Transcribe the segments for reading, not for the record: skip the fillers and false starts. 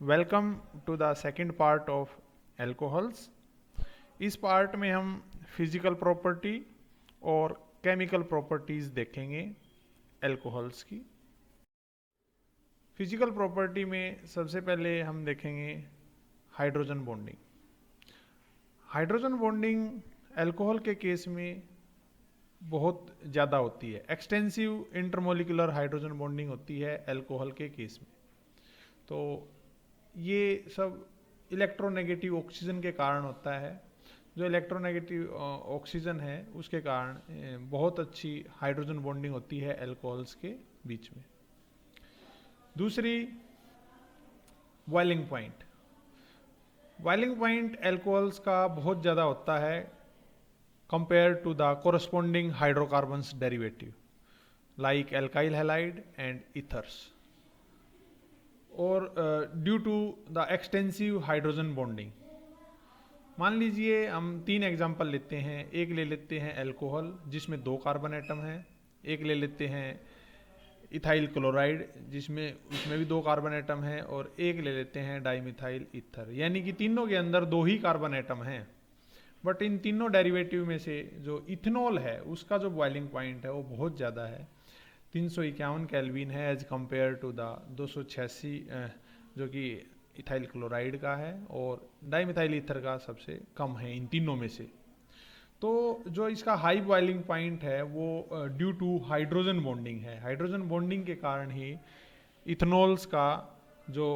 Welcome to the second part of alcohols. इस part में हम फिजिकल प्रॉपर्टी और केमिकल प्रॉपर्टीज़ देखेंगे एल्कोहल्स की। फिजिकल प्रॉपर्टी में सबसे पहले हम देखेंगे hydrogen bonding. Hydrogen bonding alcohol के केस में बहुत ज़्यादा होती है। एक्सटेंसिव इंटरमोलिकुलर हाइड्रोजन बॉन्डिंग होती है एल्कोहल के केस में। तो ये सब इलेक्ट्रोनेगेटिव ऑक्सीजन के कारण होता है। जो इलेक्ट्रोनेगेटिव ऑक्सीजन है उसके कारण बहुत अच्छी हाइड्रोजन बॉन्डिंग होती है एल्कोहल्स के बीच में। दूसरी, boiling point. Boiling point alcohols का बहुत ज़्यादा होता है compare to the corresponding hydrocarbons derivative like alkyl halide and ethers और due to the extensive hydrogen bonding. मान लीजिए हम 3 एग्जांपल लेते हैं। एक ले लेते हैं एल्कोहल जिसमें 2 कार्बन एटम हैं। एक ले लेते हैं इथाइल क्लोराइड जिसमें उसमें भी 2 कार्बन एटम हैं। और एक ले लेते हैं डाइमिथाइल ईथर, यानी कि तीनों के अंदर 2 ही कार्बन एटम हैं। बट इन तीनों डेरिवेटिव में से जो इथेनॉल है उसका जो बॉइलिंग पॉइंट है वो बहुत ज़्यादा है, 351 केल्विन है एज कम्पेयर टू द 286 जो कि इथाइल क्लोराइड का है और डाइमिथाइल ईथर का सबसे कम है इन तीनों में से। तो जो इसका हाई बॉइलिंग पॉइंट है वो ड्यू टू हाइड्रोजन बॉन्डिंग है। हाइड्रोजन बॉन्डिंग के कारण ही इथेनॉल्स का जो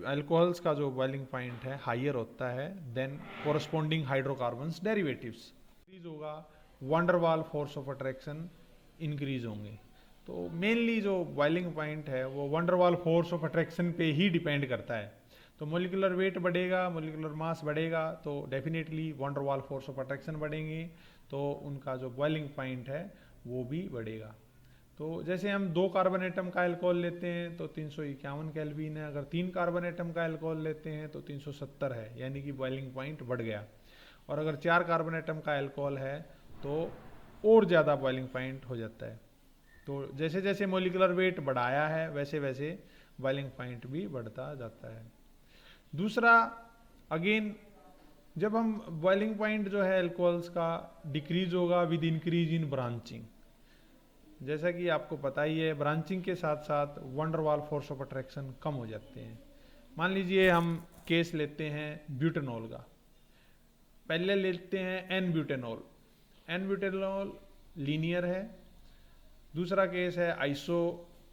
अल्कोहल्स का जो बॉइलिंग पॉइंट है हाइयर होता है then corresponding hydrocarbons derivatives. Increase होगा, van der Waals force of attraction increase होंगे। तो मेनली जो बॉइलिंग पॉइंट है वो वंडरवाल फोर्स ऑफ अट्रैक्शन पे ही डिपेंड करता है। तो मोलिकुलर वेट बढ़ेगा, मोलिकुलर मास बढ़ेगा तो definitely van der Waals force of attraction बढ़ेंगे, तो उनका जो बॉइलिंग पॉइंट है वो भी बढ़ेगा। तो जैसे हम 2 कार्बन एटम का अल्कोहल लेते हैं तो 351 केल्विन है। अगर 3 कार्बन एटम का अल्कोहल लेते हैं तो 370 है, यानी कि बॉइलिंग पॉइंट बढ़ गया। और अगर 4 कार्बन एटम का अल्कोहल है तो और ज़्यादा बॉइलिंग पॉइंट हो जाता है। तो जैसे जैसे मोलिकुलर वेट बढ़ाया है वैसे वैसे बॉइलिंग पॉइंट भी बढ़ता जाता है। दूसरा, अगेन जब हम बॉइलिंग पॉइंट जो है अल्कोहल्स का डिक्रीज होगा विद इंक्रीज इन ब्रांचिंग। जैसा कि आपको पता ही है ब्रांचिंग के साथ साथ वंडरवाल फोर्स ऑफ अट्रैक्शन कम हो जाते हैं। मान लीजिए हम केस लेते हैं ब्यूटेनॉल का। पहले लेते हैं N butanol. N butanol linear है। दूसरा केस है आइसो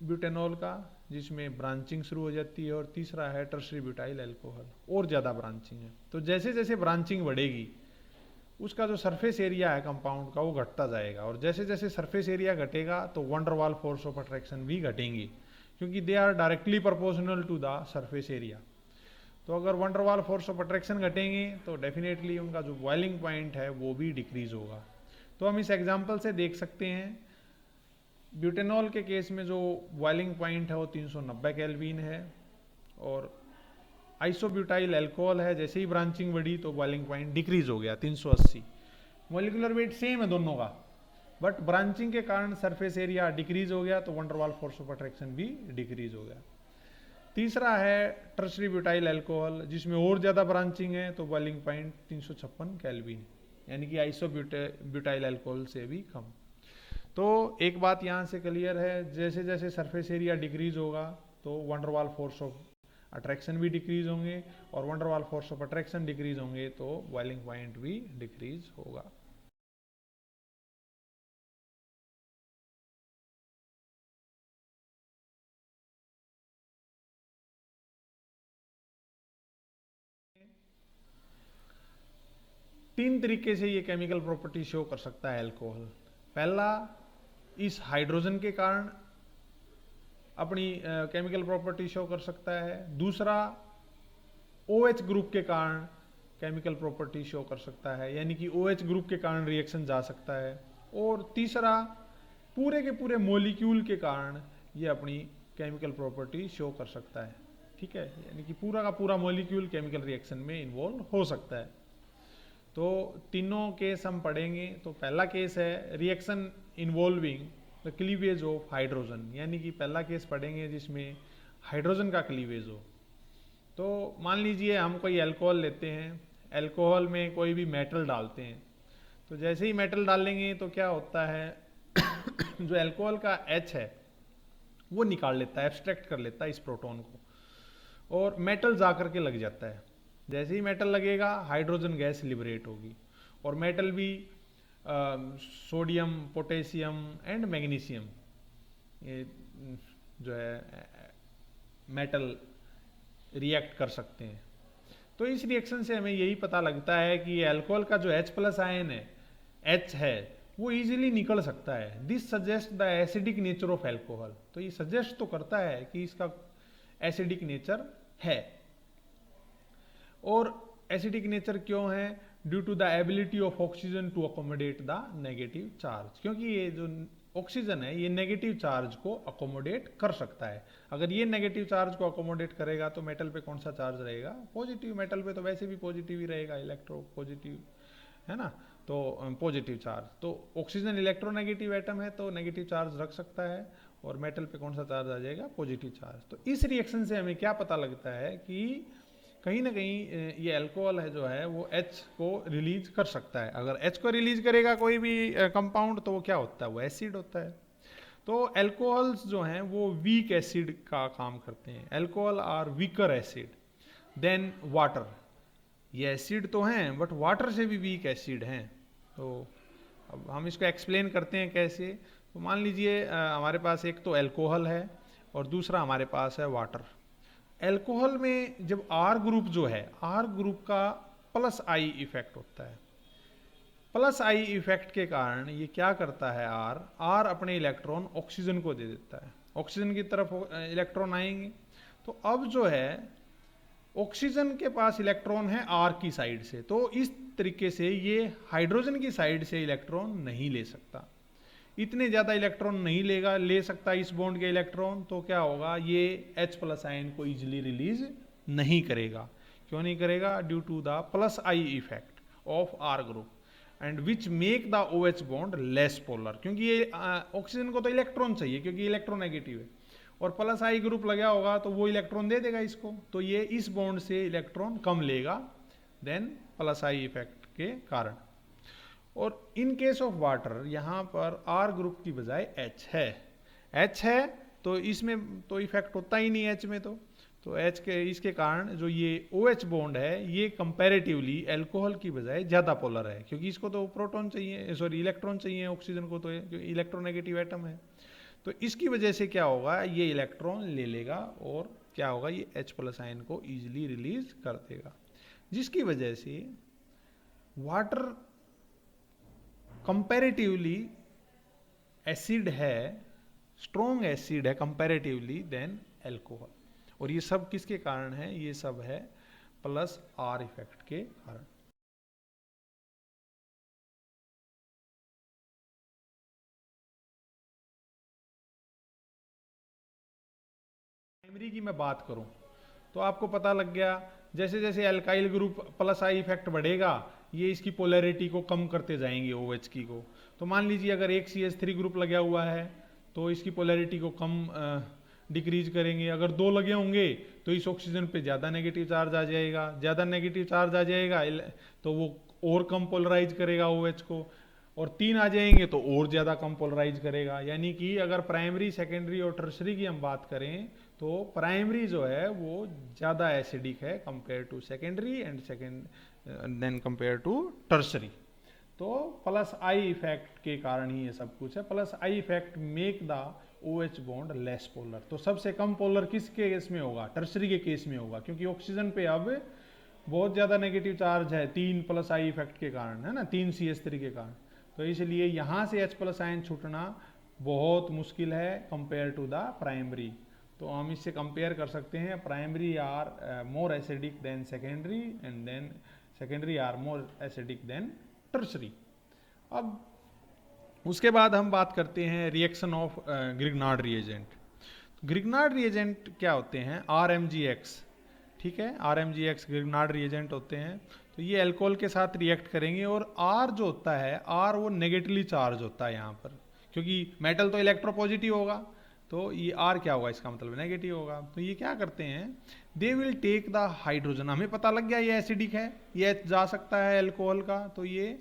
ब्यूटेनॉल का जिसमें ब्रांचिंग शुरू हो जाती है। और तीसरा है टर्शरी ब्यूटाइल अल्कोहल, और ज़्यादा ब्रांचिंग है। तो जैसे जैसे ब्रांचिंग बढ़ेगी उसका जो सरफेस एरिया है कंपाउंड का वो घटता जाएगा। और जैसे जैसे सरफेस एरिया घटेगा तो वंडरवाल फोर्स ऑफ अट्रैक्शन भी घटेंगी, क्योंकि they are directly proportional to the surface area. तो अगर वंडरवाल फोर्स ऑफ अट्रैक्शन घटेंगे तो डेफिनेटली उनका जो बॉइलिंग पॉइंट है वो भी डिक्रीज होगा। तो हम इस एग्जाम्पल से देख सकते हैं ब्यूटेनॉल के केस में जो बॉइलिंग पॉइंट है वो 390 केल्विन है। और आइसोब्यूटाइल अल्कोहल है, जैसे ही ब्रांचिंग बढ़ी तो बॉइलिंग पॉइंट डिक्रीज हो गया 380। मोलिकुलर वेट सेम है दोनों का, बट ब्रांचिंग के कारण सरफेस एरिया डिक्रीज हो गया तो वंडरवाल फोर्स ऑफ अट्रैक्शन भी डिक्रीज हो गया। तीसरा है टर्शरी ब्यूटाइल अल्कोहल जिसमें और ज़्यादा ब्रांचिंग है तो बॉइलिंग पॉइंट 356 केल्विन, यानी कि आइसोब्यूटाइल अल्कोहल से भी कम। तो एक बात यहाँ से क्लियर है, जैसे जैसे सरफेस एरिया डिक्रीज होगा तो वंडरवाल फोर्स ऑफ अट्रैक्शन भी डिक्रीज होंगे, और van der Waals force of attraction decrease होंगे तो बॉइलिंग पॉइंट भी डिक्रीज होगा। तीन तरीके से ये केमिकल प्रॉपर्टी शो कर सकता है अल्कोहल। पहला, इस हाइड्रोजन के कारण अपनी केमिकल प्रॉपर्टी शो कर सकता है। दूसरा, OH ग्रुप के कारण केमिकल प्रॉपर्टी शो कर सकता है, यानी कि OH ग्रुप के कारण रिएक्शन जा सकता है। और तीसरा, पूरे के पूरे मॉलिक्यूल के कारण ये अपनी केमिकल प्रॉपर्टी शो कर सकता है। ठीक है, यानी कि पूरा का पूरा मॉलिक्यूल केमिकल रिएक्शन में इन्वॉल्व हो सकता है। तो तीनों केस हम पढ़ेंगे। तो पहला केस है reaction involving the cleavage of hydrogen, यानी कि पहला केस पढ़ेंगे जिसमें हाइड्रोजन का क्लीवेज हो। तो मान लीजिए हम कोई अल्कोहल लेते हैं, अल्कोहल में कोई भी मेटल डालते हैं, तो जैसे ही मेटल डालेंगे तो क्या होता है जो अल्कोहल का H है वो निकाल लेता है, एब्स्ट्रैक्ट कर लेता है इस प्रोटॉन को, और मेटल जा करके लग जाता है। जैसे ही मेटल लगेगा हाइड्रोजन गैस लिबरेट होगी, और मेटल भी सोडियम, पोटेशियम एंड मैग्नीशियम, ये जो है मेटल रिएक्ट कर सकते हैं। तो इस रिएक्शन से हमें यही पता लगता है कि अल्कोहल का जो H प्लस आयन है, H है, वो इजीली निकल सकता है। This suggest the acidic nature of alcohol. तो ये सजेस्ट तो करता है कि इसका एसिडिक नेचर है। और एसिडिक नेचर क्यों है? Due to the ability of oxygen to accommodate the negative charge, क्योंकि ये जो ऑक्सीजन है ये नेगेटिव चार्ज को अकोमोडेट कर सकता है। अगर ये नेगेटिव चार्ज को अकोमोडेट करेगा तो मेटल पे कौन सा चार्ज रहेगा? पॉजिटिव। मेटल पे तो वैसे भी पॉजिटिव ही रहेगा, इलेक्ट्रो पॉजिटिव है ना, तो पॉजिटिव चार्ज। तो ऑक्सीजन इलेक्ट्रोनेगेटिव एटम है तो नेगेटिव चार्ज रख सकता है, और मेटल पे कौन सा चार्ज आ जाएगा? Positive charge. तो इस रिएक्शन से हमें क्या पता लगता है कि कहीं ना कहीं ये अल्कोहल है जो है वो H को रिलीज कर सकता है। अगर H को रिलीज करेगा कोई भी कंपाउंड तो वो क्या होता है? वो एसिड होता है। तो अल्कोहल्स जो हैं वो वीक एसिड का काम करते हैं। Alcohol are weaker acid than water. ये एसिड तो हैं बट वाटर से भी वीक एसिड हैं। तो अब हम इसको एक्सप्लेन करते हैं कैसे। तो मान लीजिए हमारे पास एक तो अल्कोहल है और दूसरा हमारे पास है वाटर। अल्कोहल में जब R ग्रुप जो है, R ग्रुप का प्लस I इफेक्ट होता है। प्लस I इफेक्ट के कारण ये क्या करता है? R अपने इलेक्ट्रॉन ऑक्सीजन को दे देता है, ऑक्सीजन की तरफ इलेक्ट्रॉन आएंगे। तो अब जो है ऑक्सीजन के पास इलेक्ट्रॉन है R की साइड से, तो इस तरीके से ये हाइड्रोजन की साइड से इलेक्ट्रॉन नहीं ले सकता। इतने ज़्यादा इलेक्ट्रॉन नहीं ले सकता इस बॉन्ड के इलेक्ट्रॉन। तो क्या होगा? ये H प्लस आयन को इजीली रिलीज नहीं करेगा। क्यों नहीं करेगा? Due to the plus I effect of R group and which make the OH bond less polar. क्योंकि ये ऑक्सीजन को तो इलेक्ट्रॉन चाहिए क्योंकि इलेक्ट्रोनेगेटिव है, और प्लस I ग्रुप लगा होगा तो वो इलेक्ट्रॉन दे देगा इसको, तो ये इस बॉन्ड से इलेक्ट्रॉन कम लेगा देन प्लस I इफेक्ट के कारण। और इन केस ऑफ वाटर यहाँ पर R ग्रुप की बजाय H है तो इसमें तो इफेक्ट होता ही नहीं H में। तो H के इसके कारण जो ये OH बॉन्ड है ये कंपैरेटिवली अल्कोहल की बजाय ज़्यादा पोलर है, क्योंकि इसको तो प्रोटॉन चाहिए, सॉरी इलेक्ट्रॉन चाहिए, ऑक्सीजन को तो इलेक्ट्रोनेगेटिव एटम है। तो इसकी वजह से क्या होगा? ये इलेक्ट्रॉन ले लेगा और क्या होगा? ये H प्लस आयन को ईजिली रिलीज कर देगा, जिसकी वजह से वाटर कंपैरेटिवली एसिड है, स्ट्रॉन्ग एसिड है कंपैरेटिवली देन अल्कोहल। और ये सब किसके कारण है? ये सब है प्लस R इफेक्ट के कारण। प्राइमरी की मैं बात करूं तो आपको पता लग गया, जैसे जैसे alkyl group plus I effect बढ़ेगा ये इसकी पोलैरिटी को कम करते जाएंगे OH की को। तो मान लीजिए अगर एक CH3 ग्रुप लगा हुआ है तो इसकी पोलैरिटी को कम डिक्रीज करेंगे। अगर दो लगे होंगे तो इस ऑक्सीजन पे ज़्यादा नेगेटिव चार्ज आ जाएगा, ज़्यादा नेगेटिव चार्ज आ जाएगा तो वो और कम पोलराइज करेगा OH को, और तीन आ जाएंगे तो और ज़्यादा कम पोलराइज करेगा। यानी कि अगर प्राइमरी, सेकेंडरी और टर्सरी की हम बात करें तो प्राइमरी जो है वो ज़्यादा एसिडिक है compare to secondary and then compare to tertiary. तो प्लस I इफेक्ट के कारण ही ये सब कुछ है। Plus I effect make the OH bond less polar. तो सबसे कम पोलर किस केस में होगा? टर्सरी के केस में होगा, क्योंकि ऑक्सीजन पे अब बहुत ज़्यादा नेगेटिव चार्ज है 3 प्लस I इफेक्ट के कारण, है ना, 3 CH3 के कारण। तो इसलिए यहाँ से H प्लस आयन छूटना बहुत मुश्किल है कंपेयर टू द प्राइमरी। तो हम इससे कंपेयर कर सकते हैं, primary are more acidic than secondary and then secondary are more acidic than tertiary. अब उसके बाद हम बात करते हैं reaction of Grignard reagent. Grignard reagent क्या होते हैं? RMgX, ठीक है, RMgX ग्रिग्नार्ड रिएजेंट होते हैं। तो ये अल्कोहल के साथ रिएक्ट करेंगे और R जो होता है, R वो नेगेटिवली चार्ज होता है यहाँ पर, क्योंकि मेटल तो इलेक्ट्रोपॉजिटिव होगा। तो ये R क्या होगा, इसका मतलब नेगेटिव होगा। तो ये क्या करते हैं, they will take the hydrogen, हमें पता लग गया ये एसिडिक है, ये H जा सकता है अल्कोहल का, तो ये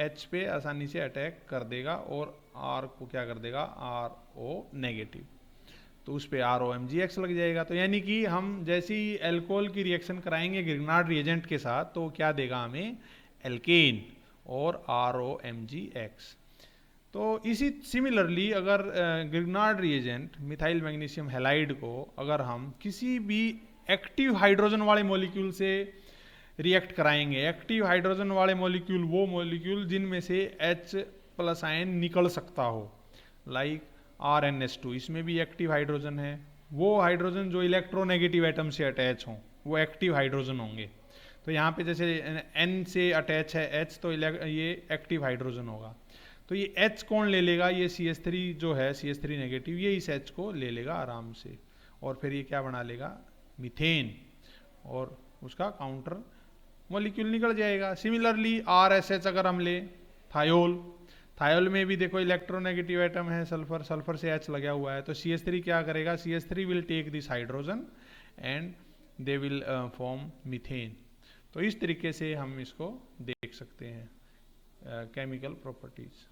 H पे आसानी से अटैक कर देगा और R को क्या कर देगा, RO नेगेटिव, तो उस पर ROMgX लग जाएगा। तो यानी कि हम जैसे ही अल्कोहल की रिएक्शन कराएंगे ग्रिग्नार्ड रिएजेंट के साथ, तो क्या देगा हमें, एल्केन और ROMgX। तो इसी सिमिलरली अगर Grignard reagent methyl magnesium halide को अगर हम किसी भी एक्टिव हाइड्रोजन वाले मॉलिक्यूल से रिएक्ट कराएंगे, एक्टिव हाइड्रोजन वाले मॉलिक्यूल वो मॉलिक्यूल जिनमें से H प्लस आयन निकल सकता हो, लाइक RnH2, इसमें भी एक्टिव हाइड्रोजन है, वो हाइड्रोजन जो इलेक्ट्रोनेगेटिव एटम से अटैच हों वो एक्टिव हाइड्रोजन होंगे। तो यहाँ पे जैसे N से अटैच है H, तो ये एक्टिव हाइड्रोजन होगा। तो ये H कौन ले लेगा, ये CH3 जो है CH3 नेगेटिव, ये इस H को ले लेगा आराम से, और फिर ये क्या बना लेगा, मीथेन, और उसका काउंटर मॉलिक्यूल निकल जाएगा। सिमिलरली RSH अगर हम ले, थायोल, थायोल में भी देखो इलेक्ट्रोनेगेटिव एटम है सल्फर, सल्फर से H लगा हुआ है, तो CH3 क्या करेगा, CH3 will take this hydrogen and they will form methane. तो इस तरीके से हम इसको देख सकते हैं केमिकल प्रॉपर्टीज।